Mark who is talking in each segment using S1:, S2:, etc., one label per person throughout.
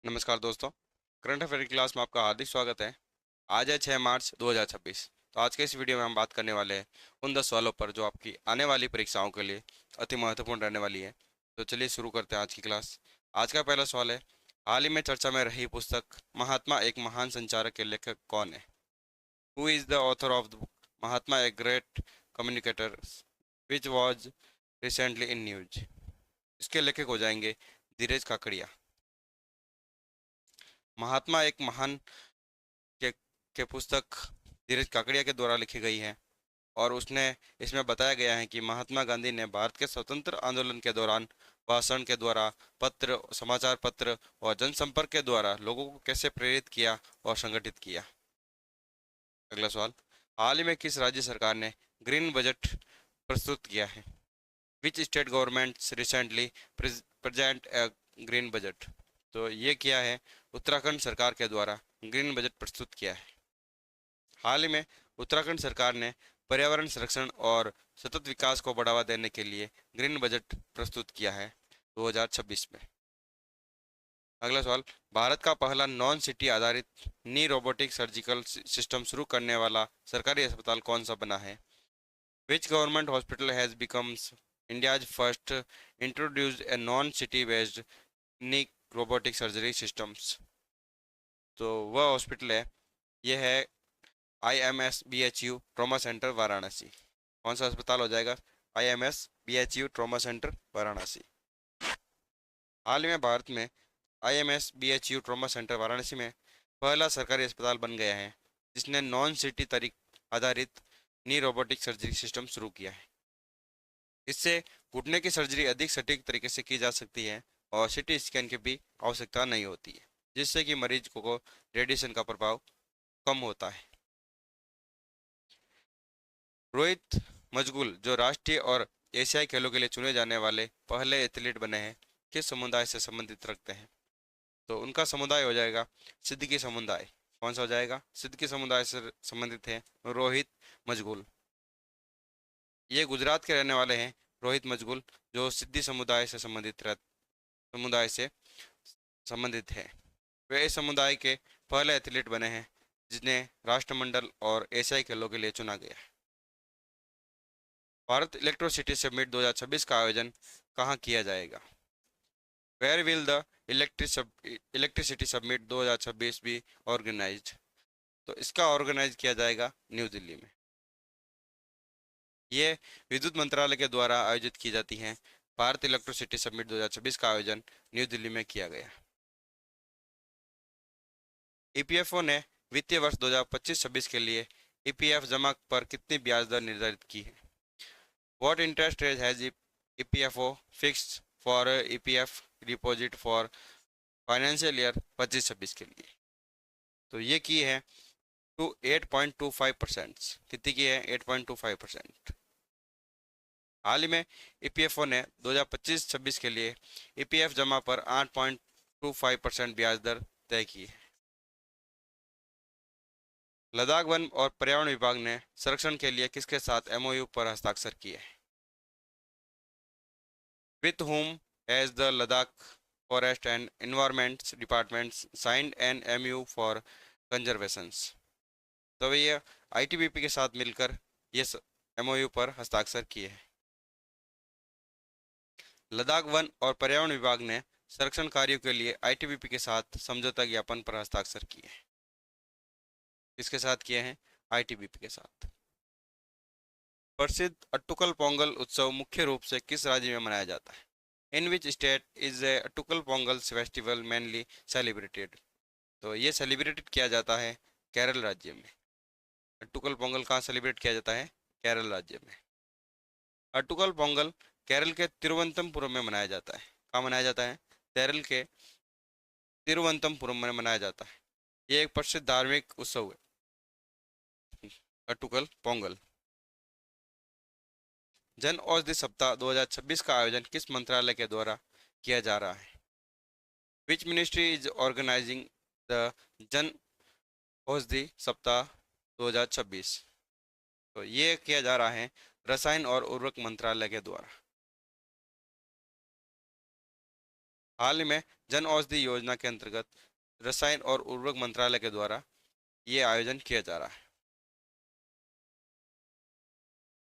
S1: नमस्कार दोस्तों। Current affair की क्लास में आपका हार्दिक स्वागत है। आज है 6 मार्च 2026। तो आज के इस वीडियो में हम बात करने वाले हैं उन 10 सवालों पर जो आपकी आने वाली परीक्षाओं के लिए अति महत्वपूर्ण रहने वाली है। तो चलिए शुरू करते हैं आज की क्लास। आज का पहला सवाल है, हाल ही में चर्चा में रही पुस्तक महात्मा एक महान संचारक के लेखक कौन है? Who is the author of the book Mahatma a great communicator which was recently in news? इसके लेखक हो जाएंगे धीरज काकड़िया। महात्मा एक महान के, के पुस्तक धीरज काकड़िया के द्वारा लिखी गई है और उसने इसमें बताया गया है कि महात्मा गांधी ने भारत के स्वतंत्र आंदोलन के दौरान भाषण के द्वारा, पत्र, समाचार पत्र और जनसंपर्क के द्वारा लोगों को कैसे प्रेरित किया और संगठित किया। अगला सवाल, हाल ही में किस राज्य सरकार ने ग्रीन बजट प्रस्तुत किया है? Which state governments recently present A green budget? तो ये किया है उत्तराखंड सरकार के द्वारा ग्रीन बजट प्रस्तुत किया है। हाल ही में उत्तराखंड सरकार ने पर्यावरण संरक्षण और सतत विकास को बढ़ावा देने के लिए ग्रीन बजट प्रस्तुत किया है 2026 में। अगला सवाल, भारत का पहला नॉन सिटी आधारित नी रोबोटिक सर्जिकल सिस्टम शुरू करने वाला सरकारी अस्पताल कौन सा बना है? Which government hospital has becomes India's first introduced a non city based knee robotic surgery systems? तो वह हॉस्पिटल है, यह है IMS-BHU ट्रॉमा सेंटर वाराणसी। कौन सा अस्पताल हो जाएगा? IMS-BHU trauma centre Varanasi. हाल ही में भारत में IMS-BHU ट्रॉमा सेंटर वाराणसी में पहला सरकारी अस्पताल बन गया है जिसने नॉन सिटी आधारित नी रोबोटिक सर्जरी सिस्टम शुरू किया है। इससे घुटने की सर्जरी अधिक सटीक तरीके से की जा सकती है और सिटी स्कैन की भी आवश्यकता नहीं होती है, जिससे कि मरीज को रेडिएशन का प्रभाव कम होता है। रोहित मजगुल जो राष्ट्रीय और एशियाई खेलों के लिए चुने जाने वाले पहले एथलीट बने हैं, किस समुदाय से संबंधित रखते हैं? तो उनका समुदाय हो जाएगा सिद्दीकी समुदाय। कौन सा हो जाएगा? सिद्दीकी समुदाय से संबंधित है रोहित मजगुल। ये गुजरात के रहने वाले हैं रोहित मजगुल, जो सिद्दी समुदाय से संबंधित है। वे इस समुदाय के पहले एथलीट बने हैं जिन्हें राष्ट्रमंडल और एशियाई खेलों के लिए चुना गया है। भारत इलेक्ट्रिसिटी समिट 2026 का आयोजन कहाँ किया जाएगा? Where will the electricity summit 2026 भी ऑर्गेनाइज्ड? तो इसका ऑर्गेनाइज किया जाएगा न्यू दिल्ली में। ये विद्युत मंत्रालय के द्वारा आयोजित की जाती हैं। भारत इलेक्ट्रिसिटी समिट 2026 का आयोजन न्यू दिल्ली में किया गया। ईपीएफओ ने वित्तीय वर्ष 2025-26 के लिए ईपीएफ जमा पर कितनी ब्याज दर निर्धारित की है? What interest rate has EPFO fixed for EPF deposit for financial year 25-26 के लिए? तो ये की है टू 8.25%। कितनी की है? 8.25%। हाल ही में ईपीएफओ ने 2025-26 के लिए ईपीएफ जमा पर 8.25% ब्याज दर तय की है। लद्दाख वन और पर्यावरण विभाग ने संरक्षण के लिए किसके साथ एमओयू पर हस्ताक्षर किए हैं? With whom has the Ladakh Forest and Environment Departments signed an MOU for conservation? तो ये आईटीबीपी के साथ मिलकर ये एमओयू पर हस्ताक्षर किए हैं। लद्दाख वन और पर्यावरण विभाग ने संरक्षण कार्यों के लिए आईटीबीपी के साथ समझौता ज्ञापन पर हस्ताक्षर किए हैं। किसके साथ किए हैं? आईटीबीपी के साथ। प्रसिद्ध अट्टुकल पोंगल उत्सव मुख्य रूप से किस राज्य में मनाया जाता है? In which state is a Attukal Pongal festival mainly celebrated? तो ये सेलिब्रेटेड किया जाता है केरल राज्य में। अट्टुकल पोंगल कहाँ सेलिब्रेट किया जाता है? केरल राज्य में। अट्टुकल पोंगल केरल के तिरुवनंतपुरम में मनाया जाता है। कहाँ मनाया जाता है? केरल के तिरुवनंतपुरम में मनाया जाता है। ये एक प्रसिद्ध धार्मिक उत्सव है, अट्टुकल पोंगल। जन औषधि सप्ताह 2026 का आयोजन किस मंत्रालय के द्वारा किया जा रहा है? Which ministry is organising the Jan Aushadhi सप्ताह 2026? तो ये किया जा रहा है रसायन और उर्वरक मंत्रालय के द्वारा। हाल ही में जन औषधि योजना के अंतर्गत रसायन और उर्वरक मंत्रालय के द्वारा ये आयोजन किया जा रहा है।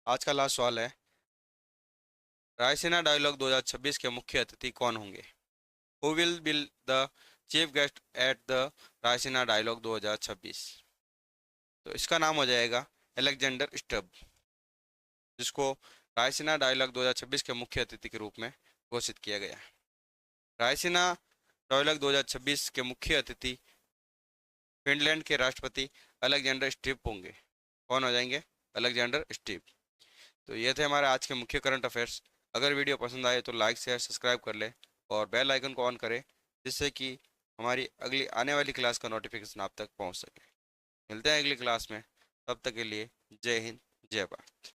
S1: आज का लास्ट सवाल है, रायसीना डायलॉग 2026 के मुख्य अतिथि कौन होंगे? Who will be the chief guest at the Raisina Dialogue 2026? तो इसका नाम हो जाएगा एलेक्जेंडर स्टब, जिसको रायसीना डायलॉग 2026 के मुख्य अतिथि के रूप में घोषित किया गया है। रायसीना डायलॉग 2026 के मुख्य अतिथि फिनलैंड के राष्ट्रपति अलेक्जेंडर स्टिप होंगे। कौन हो जाएंगे? अलेक्जेंडर स्टिप। तो ये थे हमारे आज के मुख्य करंट अफेयर्स। अगर वीडियो पसंद आए तो लाइक शेयर सब्सक्राइब कर ले और बेल आइकन को ऑन करें, जिससे कि हमारी अगली आने वाली क्लास का नोटिफिकेशन आप तक पहुंच सके। मिलते हैं अगली क्लास में, तब तक के लिए जय हिंद, जय भारत।